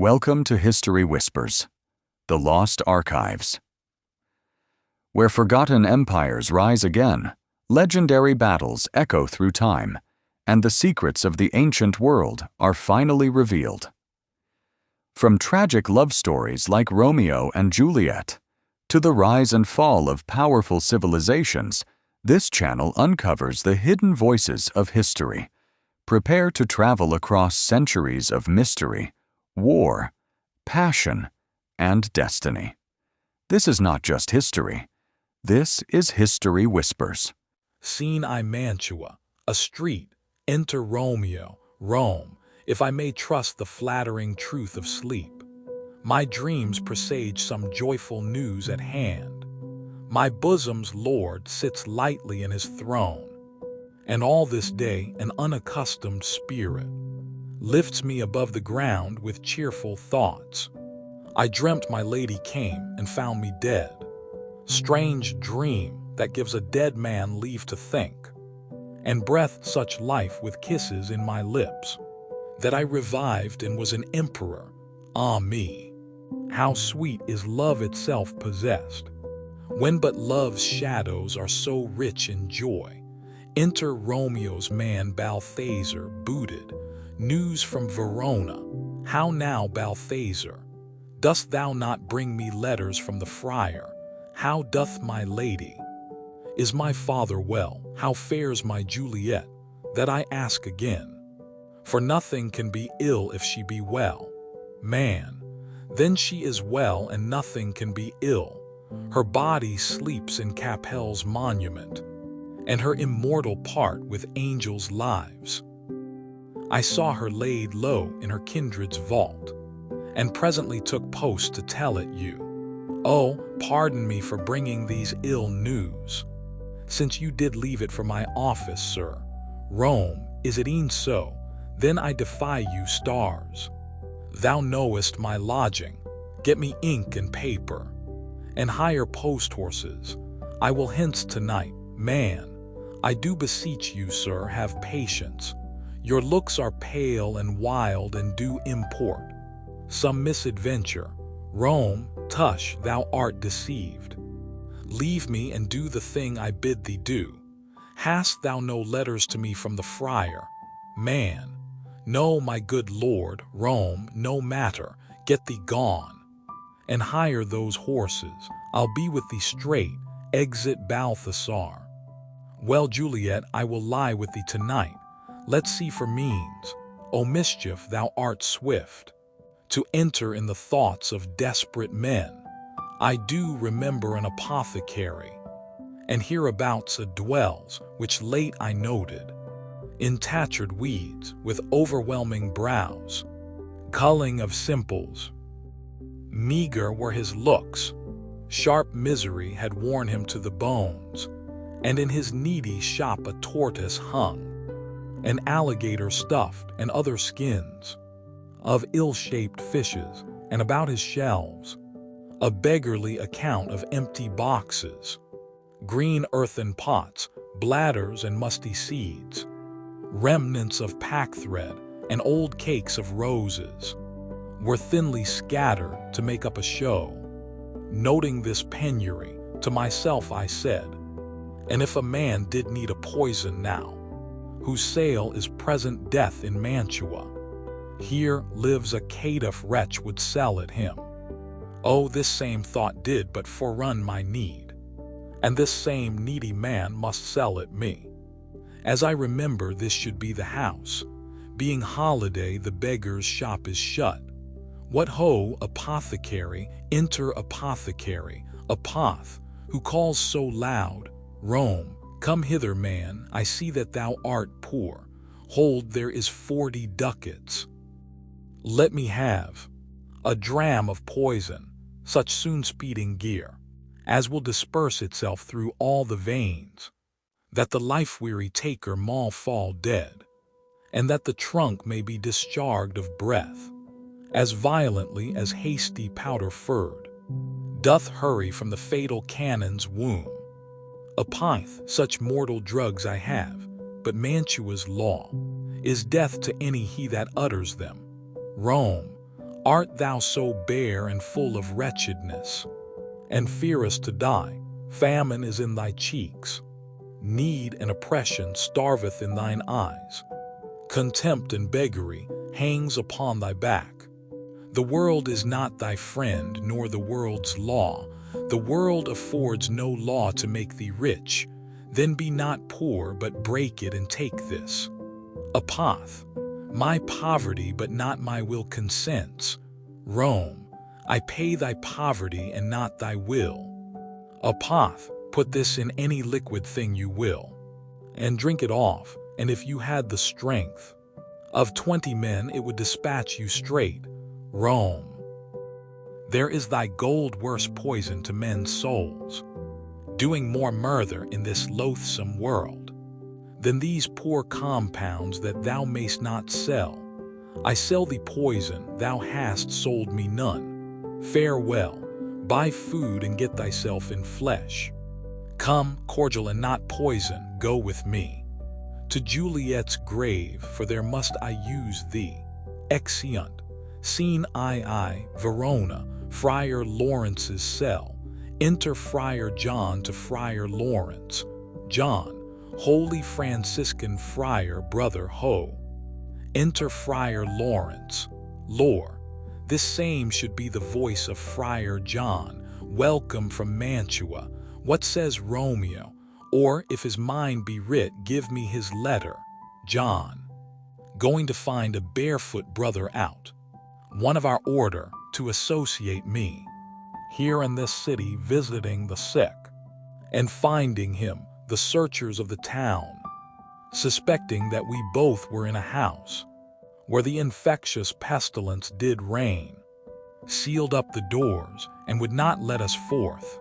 Welcome to History Whispers, the Lost Archives. Where forgotten empires rise again, legendary battles echo through time, and the secrets of the ancient world are finally revealed. From tragic love stories like Romeo and Juliet to the rise and fall of powerful civilizations, this channel uncovers the hidden voices of history. Prepare to travel across centuries of mystery, war, passion, and destiny. This is not just history. This is History Whispers. Scene I Mantua, a street, enter Romeo, Rome, if I may trust the flattering truth of sleep. My dreams presage some joyful news at hand. My bosom's lord sits lightly in his throne, and all this day an unaccustomed spirit lifts me above the ground with cheerful thoughts. I dreamt my lady came and found me dead. Strange dream that gives a dead man leave to think, and breathed such life with kisses in my lips, that I revived and was an emperor. Ah me, how sweet is love itself possessed, when but love's shadows are so rich in joy. Enter Romeo's man Balthazar, booted. News from Verona. How now, Balthazar? Dost thou not bring me letters from the friar? How doth my lady? Is my father well? How fares my Juliet? That I ask again. For nothing can be ill if she be well. Man, then she is well and nothing can be ill. Her body sleeps in Capel's monument, and her immortal part with angels' lives. I saw her laid low in her kindred's vault, and presently took post to tell it you. Oh, pardon me for bringing these ill news, since you did leave it for my office, sir. Rome, is it e'en so? Then I defy you, stars. Thou knowest my lodging. Get me ink and paper, and hire post-horses. I will hence tonight. Man, I do beseech you, sir, have patience. Your looks are pale and wild and do import some misadventure. Rome, tush, thou art deceived. Leave me and do the thing I bid thee do. Hast thou no letters to me from the friar? Man, no, my good lord. Rome, no matter, get thee gone, and hire those horses. I'll be with thee straight. Exit Balthazar. Well, Juliet, I will lie with thee tonight. Let's see for means. O mischief, thou art swift to enter in the thoughts of desperate men. I do remember an apothecary, and hereabouts a dwells, which late I noted, in tattered weeds, with overwhelming brows, culling of simples. Meager were his looks, sharp misery had worn him to the bones, and in his needy shop a tortoise hung, an alligator stuffed, and other skins of ill-shaped fishes, and about his shelves a beggarly account of empty boxes, green earthen pots, bladders and musty seeds, remnants of pack-thread, and old cakes of roses were thinly scattered to make up a show. Noting this penury, to myself I said, and if a man did need a poison now, whose sale is present death in Mantua, here lives a caitiff wretch would sell it him. Oh, this same thought did but forerun my need, and this same needy man must sell it me. As I remember, this should be the house. Being holiday, the beggar's shop is shut. What ho, apothecary, enter apothecary, apoth, who calls so loud. Rome, come hither, man, I see that thou art poor. Hold, there is 40 ducats. Let me have a dram of poison, such soon speeding gear, as will disperse itself through all the veins, that the life-weary taker maul fall dead, and that the trunk may be discharged of breath, as violently as hasty powder furred doth hurry from the fatal cannon's womb. A pith, such mortal drugs I have, but Mantua's law is death to any he that utters them. Rome, Art thou so bare and full of wretchedness, and fearest to die? Famine is in thy cheeks, need and oppression starveth in thine eyes. Contempt and beggary hangs upon thy back. The world is not thy friend, nor the world's law. The world affords no law to make thee rich. Then be not poor, but break it and take this. Apoth, my poverty, but not my will consents. Rome, I pay thy poverty and not thy will. Apoth, put this in any liquid thing you will, and drink it off, and if you had the strength of 20 men, it would dispatch you straight. Rome, there is thy gold worse poison to men's souls, doing more murder in this loathsome world than these poor compounds that thou mayst not sell. I sell thee poison, thou hast sold me none. Farewell, buy food and get thyself in flesh. Come, cordial and not poison, go with me to Juliet's grave, for there must I use thee. Exeunt. Scene II, Verona, Friar Lawrence's cell. Enter Friar John to Friar Lawrence. John, holy Franciscan friar, brother Ho. Enter Friar Lawrence. Lore, this same should be the voice of Friar John, welcome from Mantua. What says Romeo? Or, if his mind be writ, give me his letter. John, going to find a barefoot brother out, one of our order, to associate me, here in this city visiting the sick, and finding him, the searchers of the town, suspecting that we both were in a house where the infectious pestilence did reign, sealed up the doors and would not let us forth,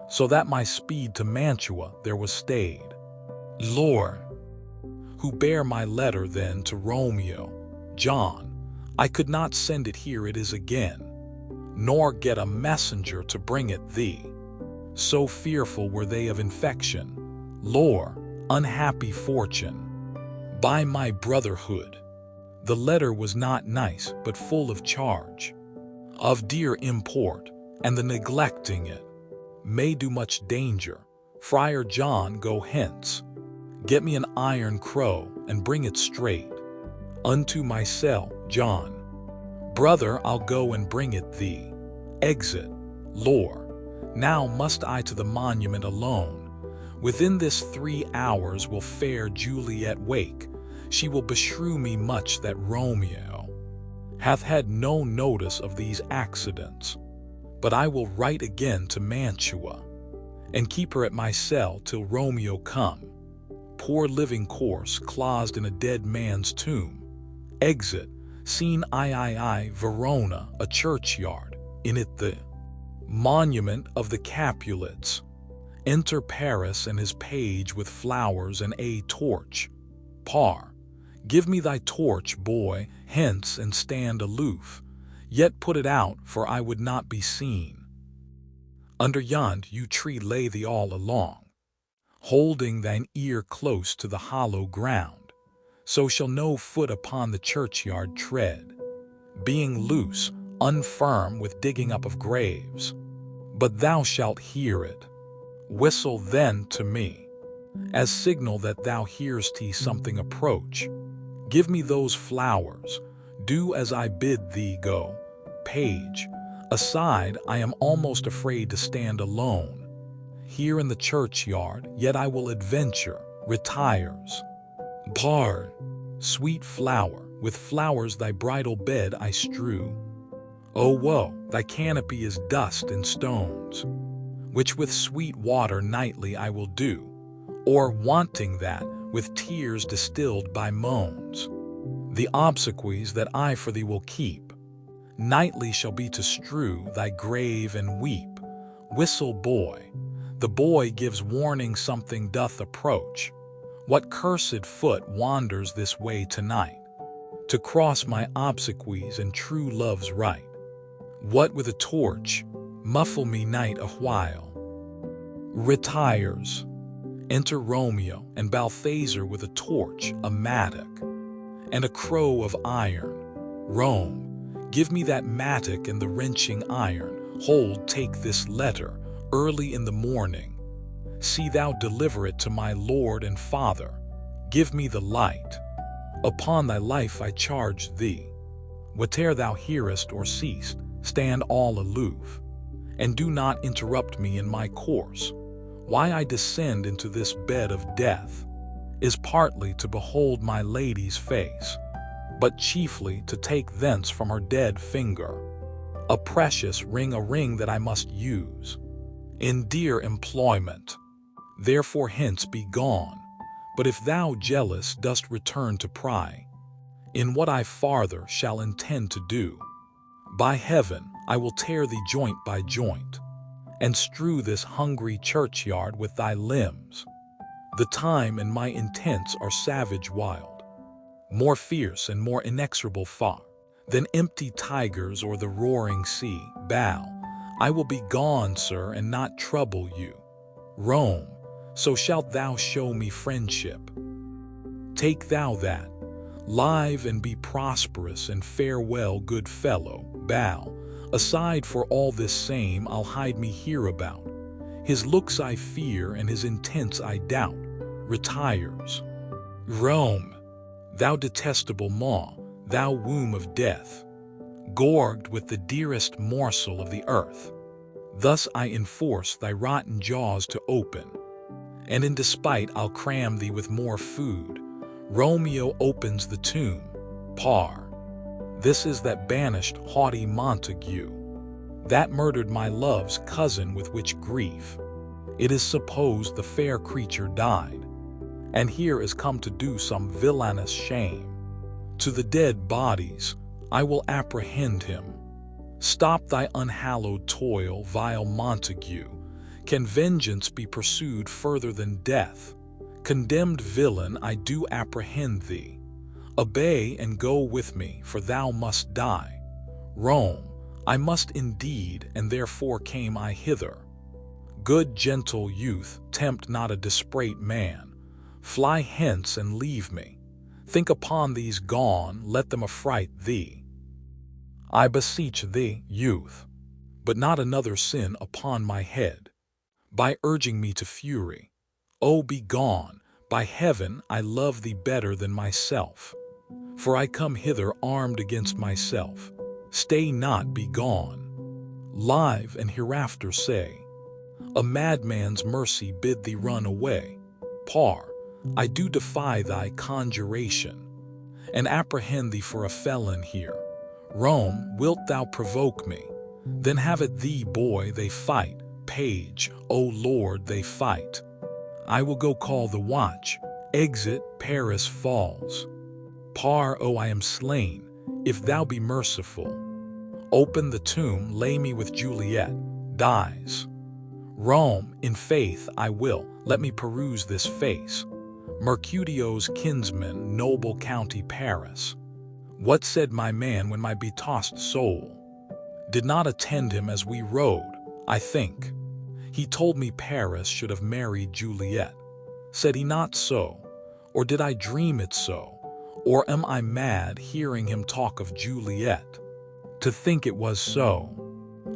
so that my speed to Mantua there was stayed. Lord, who bear my letter then to Romeo, John, I could not send it, here it is again, nor get a messenger to bring it thee. So fearful were they of infection. Lord, unhappy fortune, by my brotherhood. The letter was not nice, but full of charge, of dear import, and the neglecting it may do much danger. Friar John, go hence, get me an iron crow, and bring it straight unto my cell. John, brother, I'll go and bring it thee. Exit. Lore, now must I to the monument alone. Within this 3 hours will fair Juliet wake. She will beshrew me much that Romeo hath had no notice of these accidents. But I will write again to Mantua, and keep her at my cell till Romeo come. Poor living corse, closed in a dead man's tomb. Exit. Scene III, Verona, a churchyard, in it the monument of the Capulets. Enter Paris and his page with flowers and a torch. Par, give me thy torch, boy, hence, and stand aloof. Yet put it out, for I would not be seen. Under yond yew tree lay thee all along, holding thine ear close to the hollow ground. So shall no foot upon the churchyard tread, being loose, unfirm with digging up of graves. But thou shalt hear it. Whistle then to me, as signal that thou hearest something approach. Give me those flowers, do as I bid thee. Go, page, aside, I am almost afraid to stand alone here in the churchyard, yet I will adventure. Retires. Bard, sweet flower, with flowers thy bridal bed I strew. O woe, thy canopy is dust and stones, which with sweet water nightly I will do, or wanting that, with tears distilled by moans. The obsequies that I for thee will keep, nightly shall be to strew thy grave and weep. Whistle, boy. The boy gives warning something doth approach. What cursed foot wanders this way tonight, to cross my obsequies and true love's right? What with a torch, muffle me night a while. Retires. Enter Romeo and Balthazar with a torch, a mattock, and a crow of iron. Rome, Give me that mattock and the wrenching iron. Hold, take this letter, early in the morning. See thou deliver it to my Lord and Father. Give me the light. Upon thy life I charge thee. Whate'er thou hearest or seest, stand all aloof, and do not interrupt me in my course. Why I descend into this bed of death is partly to behold my lady's face, but chiefly to take thence from her dead finger a precious ring, a ring that I must use in dear employment. Therefore hence be gone. But if thou, jealous, dost return to pry in what I farther shall intend to do, by heaven I will tear thee joint by joint, and strew this hungry churchyard with thy limbs. The time and my intents are savage wild, more fierce and more inexorable far than empty tigers or the roaring sea. Bow, I will be gone, sir, and not trouble you. Rome, so shalt thou show me friendship. Take thou that, live and be prosperous, and farewell, good fellow. Bow, aside for all this same, I'll hide me hereabout. His looks I fear, and his intents I doubt. Retires. Rome, thou detestable maw, thou womb of death, gorged with the dearest morsel of the earth. Thus I enforce thy rotten jaws to open, and in despite I'll cram thee with more food. Romeo opens the tomb. Par. This is that banished, haughty Montague, that murdered my love's cousin, with which grief it is supposed the fair creature died, and here is come to do some villainous shame. To the dead bodies I will apprehend him. Stop thy unhallowed toil, vile Montague. Can vengeance be pursued further than death? Condemned villain, I do apprehend thee. Obey and go with me, for thou must die. Rome, I must indeed, and therefore came I hither. Good gentle youth, tempt not a disparate man. Fly hence and leave me. Think upon these gone, let them affright thee. I beseech thee, youth, but not another sin upon my head, by urging me to fury. Oh, be gone! By heaven, I love thee better than myself, for I come hither armed against myself. Stay not, be gone. Live and hereafter say, a madman's mercy bid thee run away. Par, I do defy thy conjuration, and apprehend thee for a felon here. Rome, wilt thou provoke me? Then have it thee, boy, they fight. Page, O Lord, they fight. I will go call the watch. Exit, Paris falls. Par, oh, I am slain, if thou be merciful. Open the tomb, lay me with Juliet, dies. Rome, in faith I will, let me peruse this face. Mercutio's kinsman, noble county Paris. What said my man when my betossed soul did not attend him as we rode? I think he told me Paris should have married Juliet. Said he not so? Or did I dream it so? Or am I mad hearing him talk of Juliet? To think it was so.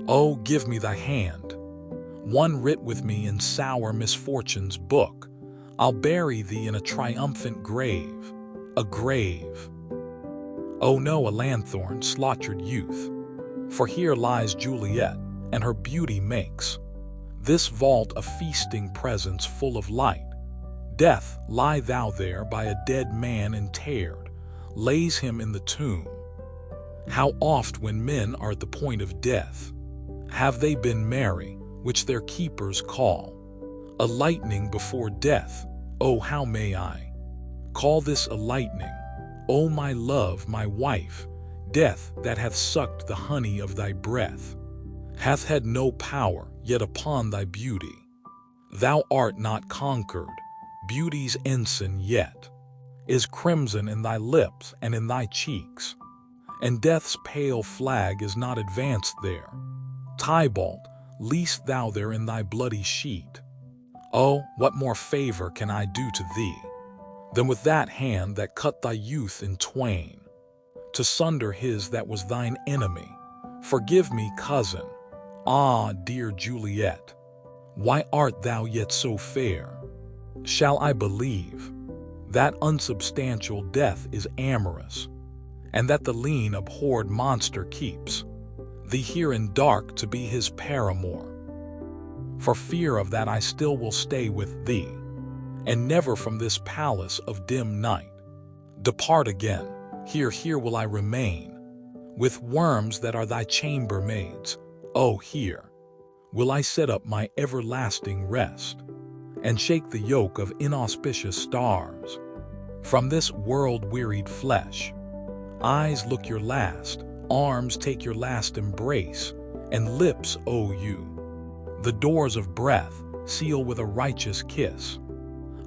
Oh, give me thy hand, one writ with me in sour misfortune's book. I'll bury thee in a triumphant grave, a grave. Oh no, a lanthorn, slaughtered youth, for here lies Juliet, and her beauty makes this vault a feasting presence full of light. Death, lie thou there by a dead man interred, lays him in the tomb. How oft when men are at the point of death, have they been merry, which their keepers call a lightning before death. Oh, how may I call this a lightning? O my love, my wife, death that hath sucked the honey of thy breath, hath had no power yet upon thy beauty. Thou art not conquered, beauty's ensign yet is crimson in thy lips and in thy cheeks, and death's pale flag is not advanced there. Tybalt, least thou there in thy bloody sheet. Oh, what more favor can I do to thee than with that hand that cut thy youth in twain? to sunder his that was thine enemy. Forgive me, cousin. Ah, dear Juliet, why art thou yet so fair? Shall I believe that unsubstantial death is amorous, and that the lean abhorred monster keeps thee here in dark to be his paramour? For fear of that I still will stay with thee, and never from this palace of dim night depart again. Here will I remain, with worms that are thy chambermaids. Oh, here will I set up my everlasting rest, and shake the yoke of inauspicious stars from this world-wearied flesh. Eyes look your last, arms take your last embrace, and lips owe you the doors of breath, seal with a righteous kiss,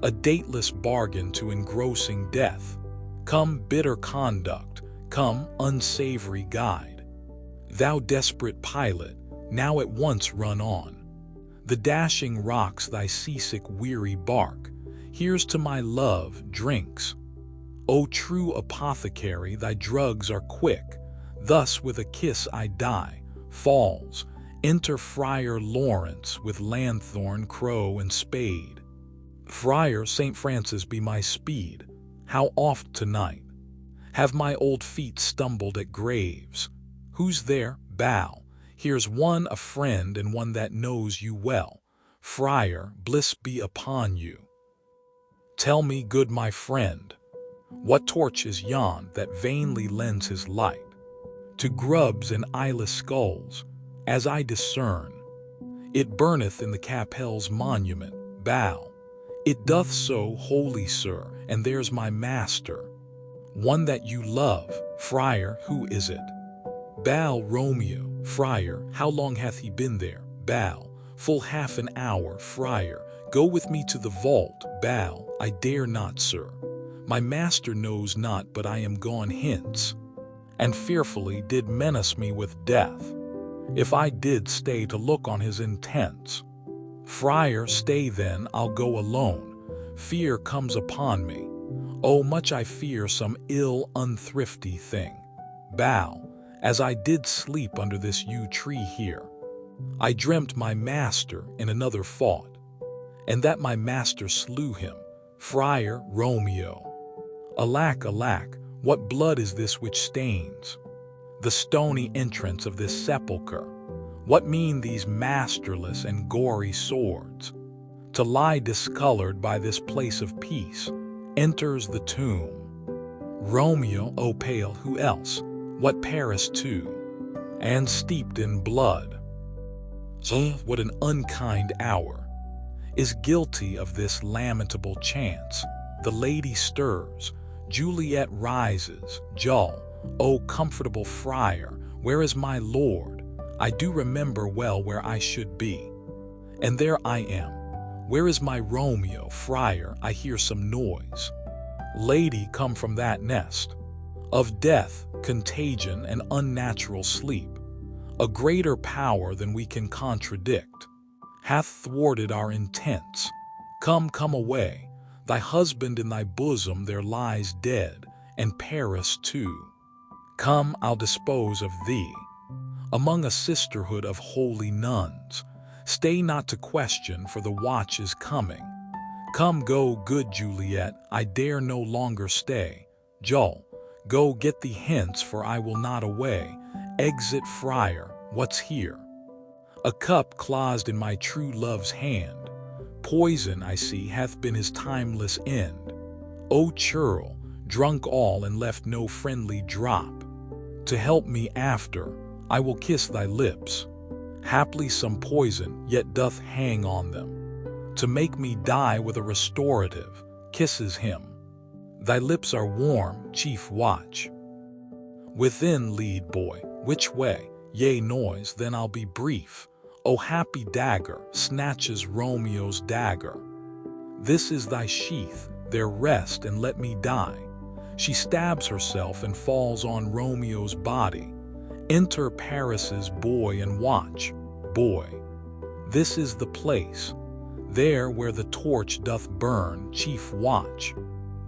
a dateless bargain to engrossing death. Come, bitter conduct, come, unsavory guide. Thou desperate pilot, now at once run on. The dashing rocks thy seasick weary bark. Here's to my love, drinks. O true apothecary, thy drugs are quick. Thus with a kiss I die. Falls. Enter Friar Lawrence with lanthorn, crow, and spade. Friar St. Francis be my speed. How oft tonight have my old feet stumbled at graves? Who's there? Bow. Here's one a friend and one that knows you well. Friar, bliss be upon you. Tell me, good my friend, what torch is yon that vainly lends his light to grubs and eyeless skulls? As I discern, it burneth in the Capel's monument. Bow. It doth so, holy sir, and there's my master, one that you love. Friar, who is it? Bow. Romeo. Friar, how long hath he been there? Bow. Full half an hour. Friar, go with me to the vault. Bow. I dare not, sir. My master knows not, but I am gone hence, and fearfully did menace me with death, if I did stay to look on his intents. Friar, stay then, I'll go alone. Fear comes upon me. Oh, much I fear some ill, unthrifty thing. Bow. As I did sleep under this yew tree here, I dreamt my master in another fought, and that my master slew him. Friar. Romeo. Alack, alack, what blood is this which stains the stony entrance of this sepulchre? What mean these masterless and gory swords? To lie discolored by this place of peace enters the tomb. Romeo. O pale, who else? What Paris too, and steeped in blood? What an unkind hour is guilty of this lamentable chance. The lady stirs, Juliet rises. Jull. O comfortable friar, where is my lord? I do remember well where I should be, and there I am. Where is my Romeo? Friar, I hear some noise. Lady, come from that nest of death, contagion, and unnatural sleep. A greater power than we can contradict hath thwarted our intents. Come, come away. Thy husband in thy bosom there lies dead, and Paris too. Come, I'll dispose of thee among a sisterhood of holy nuns. Stay not to question, for the watch is coming. Come, go, good Juliet, I dare no longer stay. Jull, go get thee hence, for I will not away. Exit. Friar, what's here? A cup closed in my true love's hand. Poison, I see, hath been his timeless end. O churl, drunk all and left no friendly drop. To help me after, I will kiss thy lips. Haply some poison yet doth hang on them, to make me die with a restorative. Kisses him. Thy lips are warm, chief watch. Within, lead boy, which way? Yea, noise, then I'll be brief. O happy dagger, snatches Romeo's dagger. This is thy sheath, there rest and let me die. She stabs herself and falls on Romeo's body. Enter Paris's boy and watch. Boy, this is the place, there where the torch doth burn. Chief watch.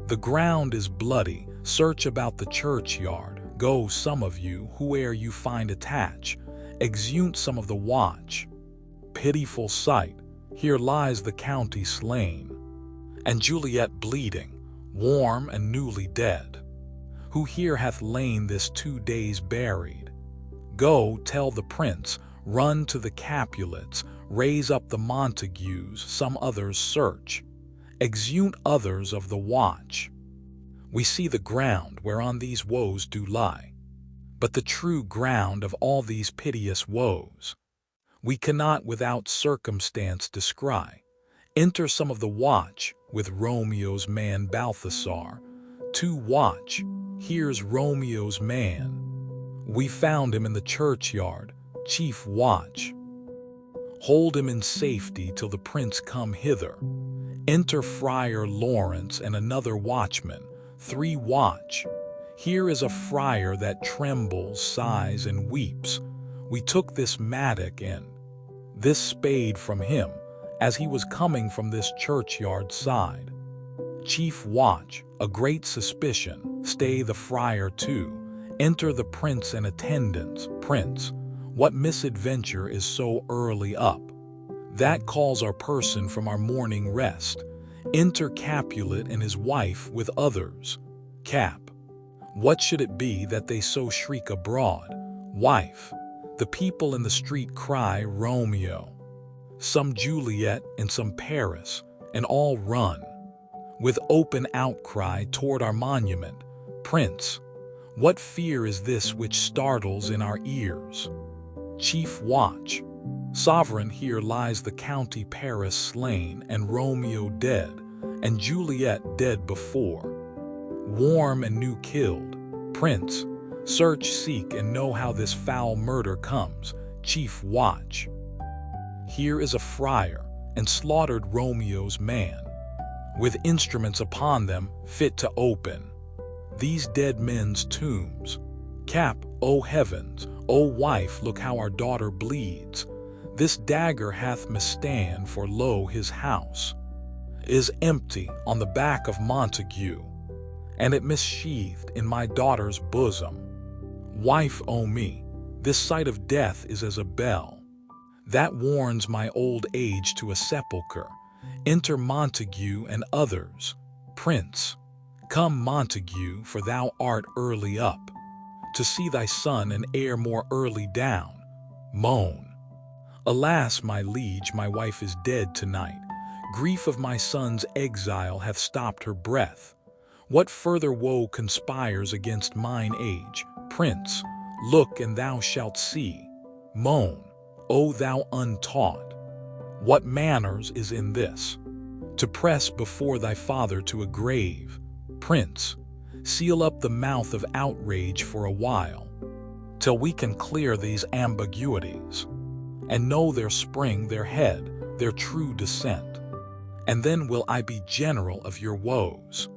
The ground is bloody, search about the churchyard. Go, some of you, whoe'er you find attach, exeunt some of the watch. Pitiful sight, here lies the county slain, and Juliet bleeding, warm and newly dead. Who here hath lain this 2 days buried? Go, tell the prince, run to the Capulets, raise up the Montagues, some others search, exeunt others of the watch. We see the ground whereon these woes do lie, but the true ground of all these piteous woes we cannot without circumstance descry. Enter some of the watch with Romeo's man Balthasar. To watch, here's Romeo's man. We found him in the churchyard, chief watch. Hold him in safety till the prince come hither. Enter Friar Lawrence and another watchman, 3 watch. Here is a friar that trembles, sighs, and weeps. We took this mattock and this spade from him, as he was coming from this churchyard side. Chief watch, a great suspicion, stay the friar too. Enter the prince and attendants. Prince, what misadventure is so early up? That calls our person from our morning rest. Enter Capulet and his wife with others. Cap, what should it be that they so shriek abroad? Wife, the people in the street cry Romeo, some Juliet and some Paris, and all run with open outcry toward our monument. Prince, what fear is this which startles in our ears? Chief watch, sovereign, here lies the county Paris slain, and Romeo dead, and Juliet dead before, warm and new killed. Prince, search, seek, and know how this foul murder comes. Chief watch, here is a friar, and slaughtered Romeo's man, with instruments upon them fit to open these dead men's tombs. Cap, O heavens, O wife, look how our daughter bleeds. This dagger hath misstand, for lo, his house is empty on the back of Montague, and it missheathed in my daughter's bosom. Wife, O me, this sight of death is as a bell that warns my old age to a sepulchre. Enter Montague and others. Prince, come Montague, for thou art early up, to see thy son and heir more early down. Moan, alas, my liege, my wife is dead tonight. Grief of my son's exile hath stopped her breath. What further woe conspires against mine age? Prince, look and thou shalt see. Moan, O thou untaught, what manners is in this, to press before thy father to a grave? Prince, seal up the mouth of outrage for a while, till we can clear these ambiguities, and know their spring, their head, their true descent. And then will I be general of your woes,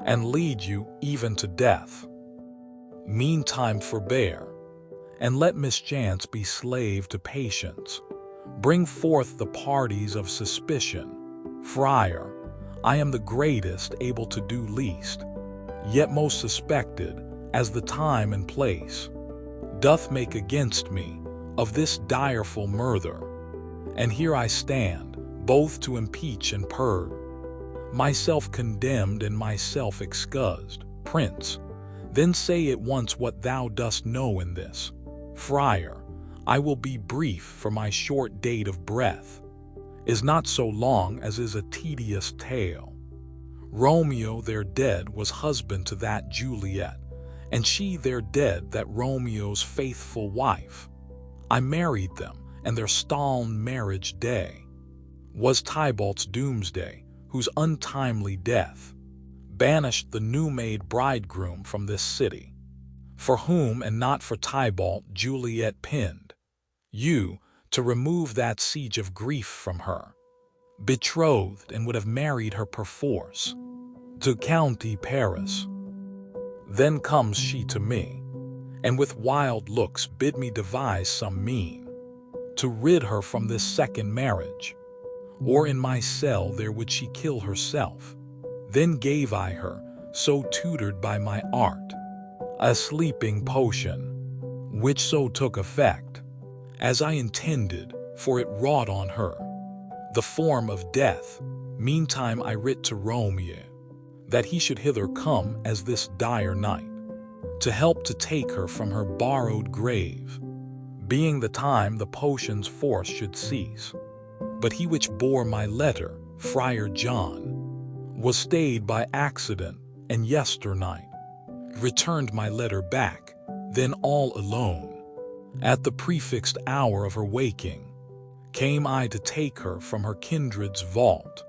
and lead you even to death. Meantime forbear, and let mischance be slave to patience. Bring forth the parties of suspicion. Friar, I am the greatest able to do least, yet most suspected, as the time and place doth make against me of this direful murder. And here I stand, both to impeach and purge, myself condemned and myself excused. Prince, then say at once what thou dost know in this. Friar, I will be brief, for my short date of breath is not so long as is a tedious tale. Romeo there dead was husband to that Juliet, and she there dead that Romeo's faithful wife. I married them, and their stol'n marriage day was Tybalt's doomsday, whose untimely death banished the new-made bridegroom from this city, for whom and not for Tybalt Juliet pinned you to remove that siege of grief from her, betrothed, and would have married her perforce to county Paris. Then comes she to me, and with wild looks bid me devise some mean to rid her from this second marriage, or in my cell there would she kill herself. Then gave I her, so tutored by my art, a sleeping potion, which so took effect, as I intended, for it wrought on her the form of death. Meantime I writ to Romeo, that he should hither come as this dire night, to help to take her from her borrowed grave, being the time the potion's force should cease. But he which bore my letter, Friar John, was stayed by accident, and yesternight returned my letter back, then all alone. At the prefixed hour of her waking, came I to take her from her kindred's vault,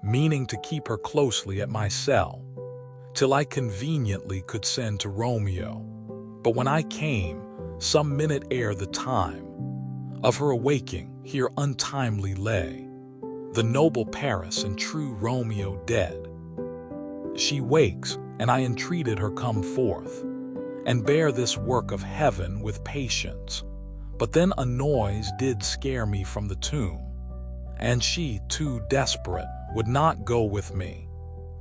meaning to keep her closely at my cell, till I conveniently could send to Romeo. But when I came, some minute ere the time of her awaking, here untimely lay the noble Paris and true Romeo dead. She wakes, and I entreated her come forth, and bear this work of heaven with patience. But then a noise did scare me from the tomb, and she, too desperate, would not go with me,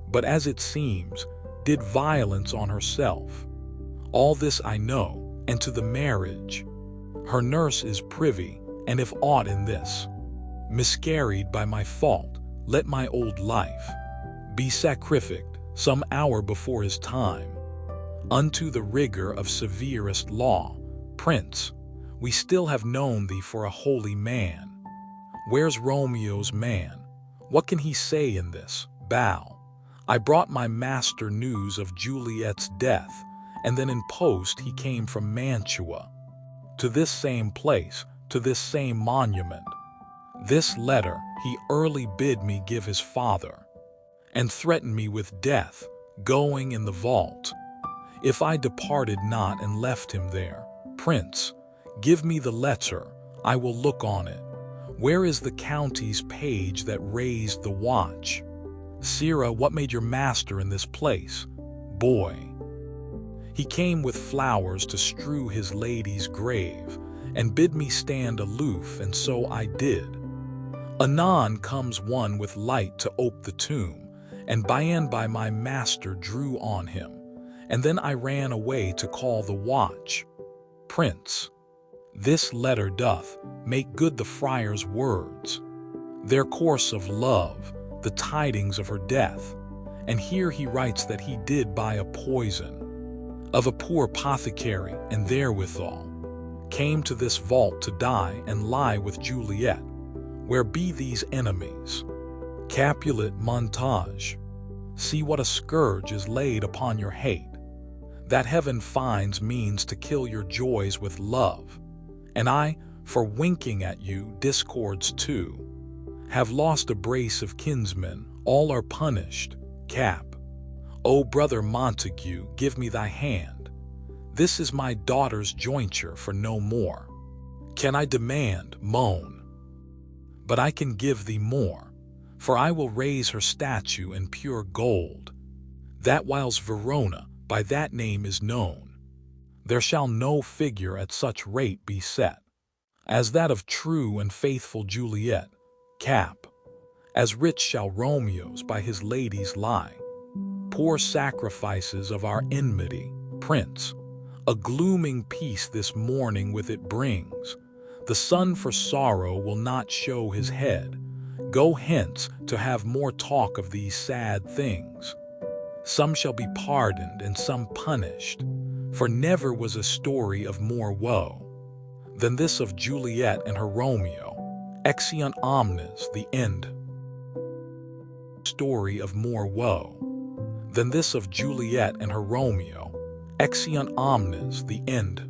but as it seems, did violence on herself. All this I know, and to the marriage her nurse is privy, and if aught in this miscarried by my fault, let my old life be sacrificed some hour before his time unto the rigor of severest law. Prince, we still have known thee for a holy man. Where's Romeo's man? What can he say in this? Bow. I brought my master news of Juliet's death, and then in post he came from Mantua to this same place, to this same monument. This letter he early bid me give his father, and threatened me with death, going in the vault, if I departed not and left him there. Prince, give me the letter, I will look on it. Where is the county's page that raised the watch? Sirrah, what made your master in this place? Boy, he came with flowers to strew his lady's grave, and bid me stand aloof, and so I did. Anon comes one with light to ope the tomb, and by my master drew on him, and then I ran away to call the watch. Prince, this letter doth make good the friar's words, their course of love, the tidings of her death, and here he writes that he did buy a poison of a poor apothecary, and therewithal came to this vault to die and lie with Juliet. Where be these enemies? Capulet, Montague, see what a scourge is laid upon your hate, that heaven finds means to kill your joys with love. And I, for winking at you, discords too, have lost a brace of kinsmen, all are punished. Cap, O brother Montague, give me thy hand. This is my daughter's jointure, for no more can I demand, moan. But I can give thee more, for I will raise her statue in pure gold, that whiles Verona by that name is known, there shall no figure at such rate be set as that of true and faithful Juliet. Cap, as rich shall Romeo's by his ladies lie. Poor sacrifices of our enmity, Prince, a glooming peace this morning with it brings. The sun for sorrow will not show his head. Go hence to have more talk of these sad things. Some shall be pardoned and some punished, for never was a story of more woe than this of Juliet and her Romeo. Exeunt omnes, the end. Story of more woe than this of Juliet and her Romeo. Exeunt omnes, the end.